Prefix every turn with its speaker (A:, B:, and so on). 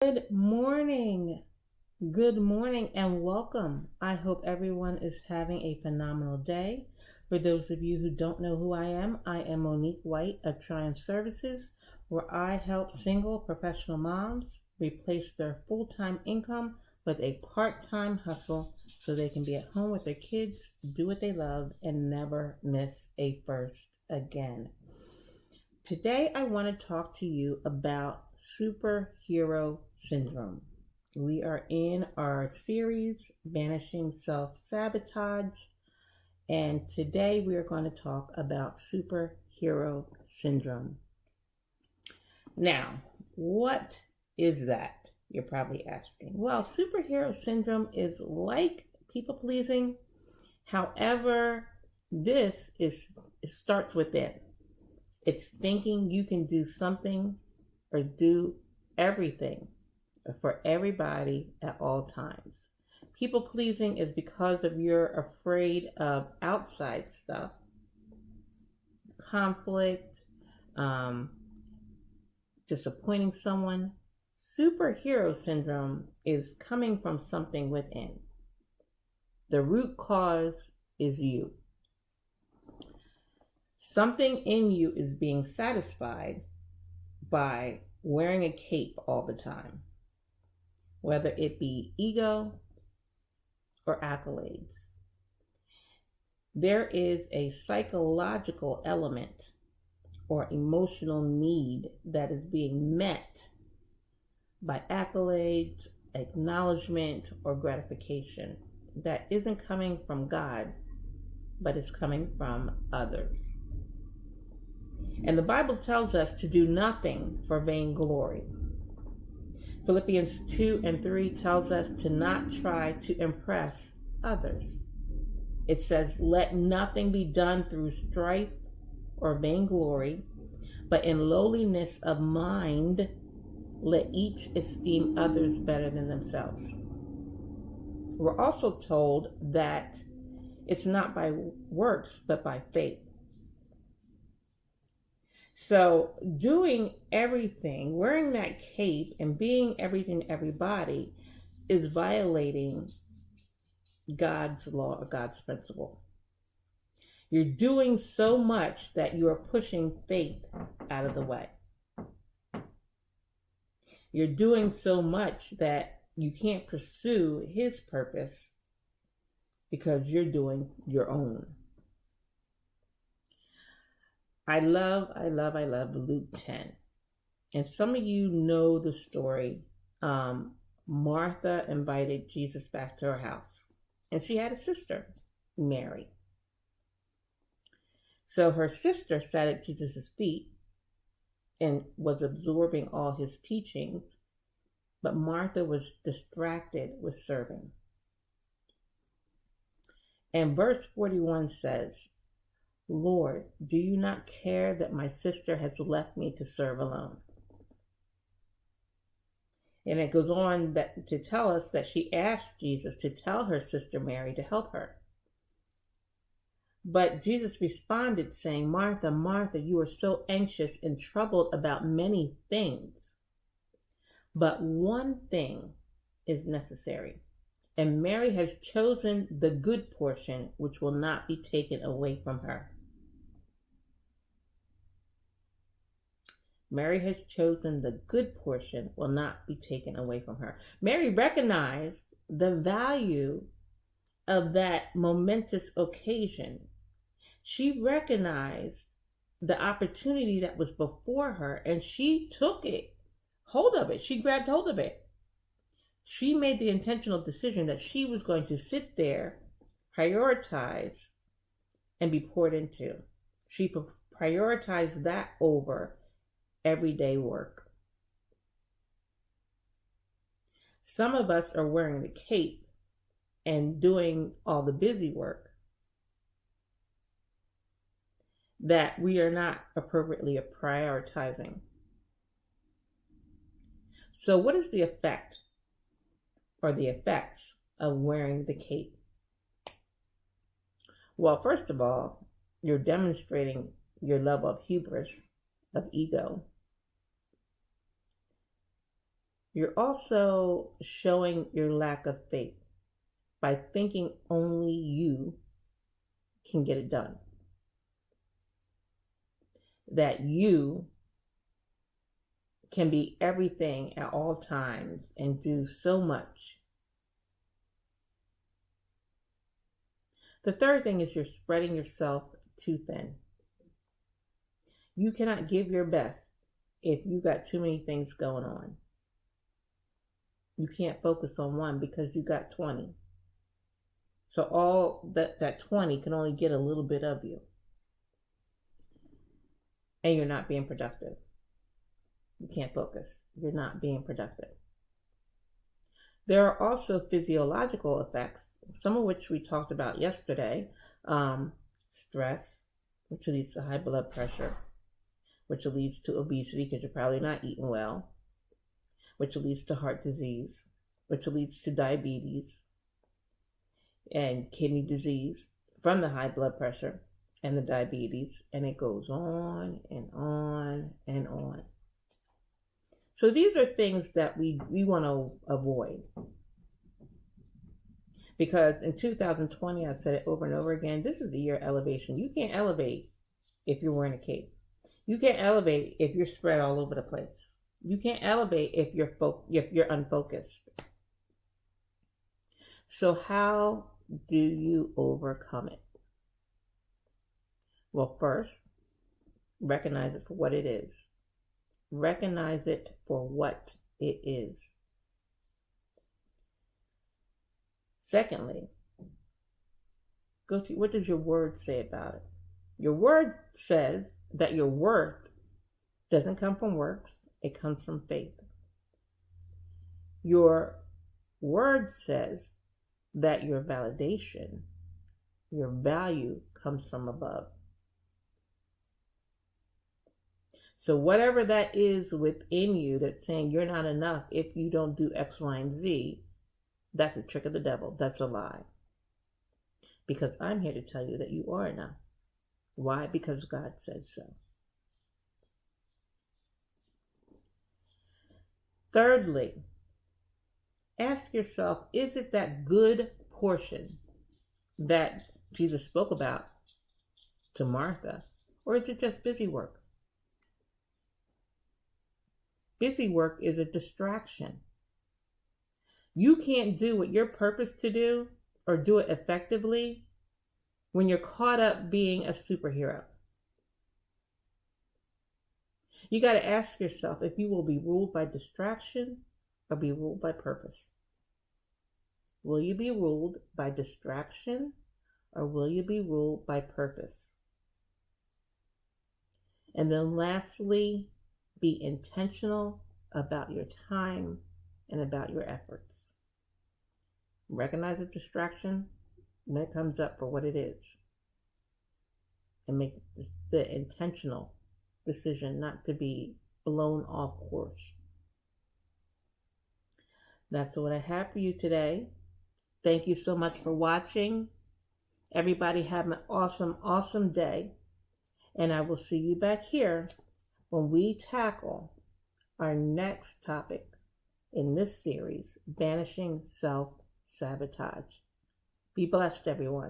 A: Good morning. Good morning and welcome. I hope everyone is having a phenomenal day. For those of you who don't know who I am Monique White of Triumph Services, where I help single professional moms replace their full-time income with a part-time hustle so they can be at home with their kids, do what they love, and never miss a first again. Today, I want to talk to you about superhero syndrome. We are in our series, Banishing Self-Sabotage, and today we are going to talk about superhero syndrome. Now, what is that? You're probably asking. Well, superhero syndrome is like people pleasing. However, it starts within. It's thinking you can do something or do everything for everybody at all times. People pleasing is because of you're afraid of outside stuff, conflict, disappointing someone. Superhero syndrome is coming from something within. The root cause is you. Something in you is being satisfied by wearing a cape all the time, whether it be ego or accolades. There is a psychological element or emotional need that is being met by accolades, acknowledgement, or gratification that isn't coming from God, but is coming from others. And the Bible tells us to do nothing for vainglory. Philippians 2:3 tells us to not try to impress others. It says, let nothing be done through strife or vainglory, but in lowliness of mind, let each esteem others better than themselves. We're also told that it's not by works, but by faith. So doing everything, wearing that cape and being everything to everybody is violating God's law or God's principle. You're doing so much that you are pushing faith out of the way. You're doing so much that you can't pursue His purpose because you're doing your own. I love Luke 10. And some of you know the story. Martha invited Jesus back to her house. And she had a sister, Mary. So her sister sat at Jesus' feet and was absorbing all his teachings. But Martha was distracted with serving. And verse 41 says, Lord, do you not care that my sister has left me to serve alone? And it goes on to tell us that she asked Jesus to tell her sister Mary to help her. But Jesus responded saying, Martha, Martha, you are so anxious and troubled about many things. But one thing is necessary. And Mary has chosen the good portion, which will not be taken away from her. Mary has chosen the good portion, will not be taken away from her. Mary recognized the value of that momentous occasion. She recognized the opportunity that was before her, and she took hold of it. She grabbed hold of it. She made the intentional decision that she was going to sit there, prioritize, and be poured into. She prioritized that over everyday work. Some of us are wearing the cape and doing all the busy work that we are not appropriately prioritizing. So what is the effect or the effects of wearing the cape? Well, first of all, you're demonstrating your level of hubris, of ego. You're also showing your lack of faith by thinking only you can get it done. That you can be everything at all times and do so much. The third thing is you're spreading yourself too thin. You cannot give your best if you got too many things going on. You can't focus on one because you got 20. So all that 20 can only get a little bit of you. And you're not being productive. You can't focus. You're not being productive. There are also physiological effects, some of which we talked about yesterday. Stress, which leads to high blood pressure, which leads to obesity because you're probably not eating well, which leads to heart disease, which leads to diabetes and kidney disease from the high blood pressure and the diabetes, and it goes on and on and on. So these are things that we want to avoid. Because in 2020, I've said it over and over again, this is the year of elevation. You can't elevate if you're wearing a cape. You can't elevate if you're spread all over the place. You can't elevate if you're unfocused. So how do you overcome it? Well, first, recognize it for what it is. Recognize it for what it is. Secondly, go to what does your word say about it? Your word says that your worth doesn't come from works, it comes from faith. Your word says that your validation, your value comes from above. So whatever that is within you that's saying you're not enough if you don't do X, Y, and Z, that's a trick of the devil. That's a lie. Because I'm here to tell you that you are enough. Why? Because God said so. Thirdly, ask yourself, is it that good portion that Jesus spoke about to Martha, or is it just busy work? Busy work is a distraction. You can't do what you're purposed to do or do it effectively when you're caught up being a superhero. You got to ask yourself if you will be ruled by distraction or be ruled by purpose. Will you be ruled by distraction or will you be ruled by purpose? And then lastly, be intentional about your time and about your efforts. Recognize a distraction when it comes up for what it is. And make the intentional decision not to be blown off course. That's what I have for you today. Thank you so much for watching. Everybody have an awesome, awesome day. And I will see you back here when we tackle our next topic in this series, Banishing Self-Sabotage. Be blessed, everyone.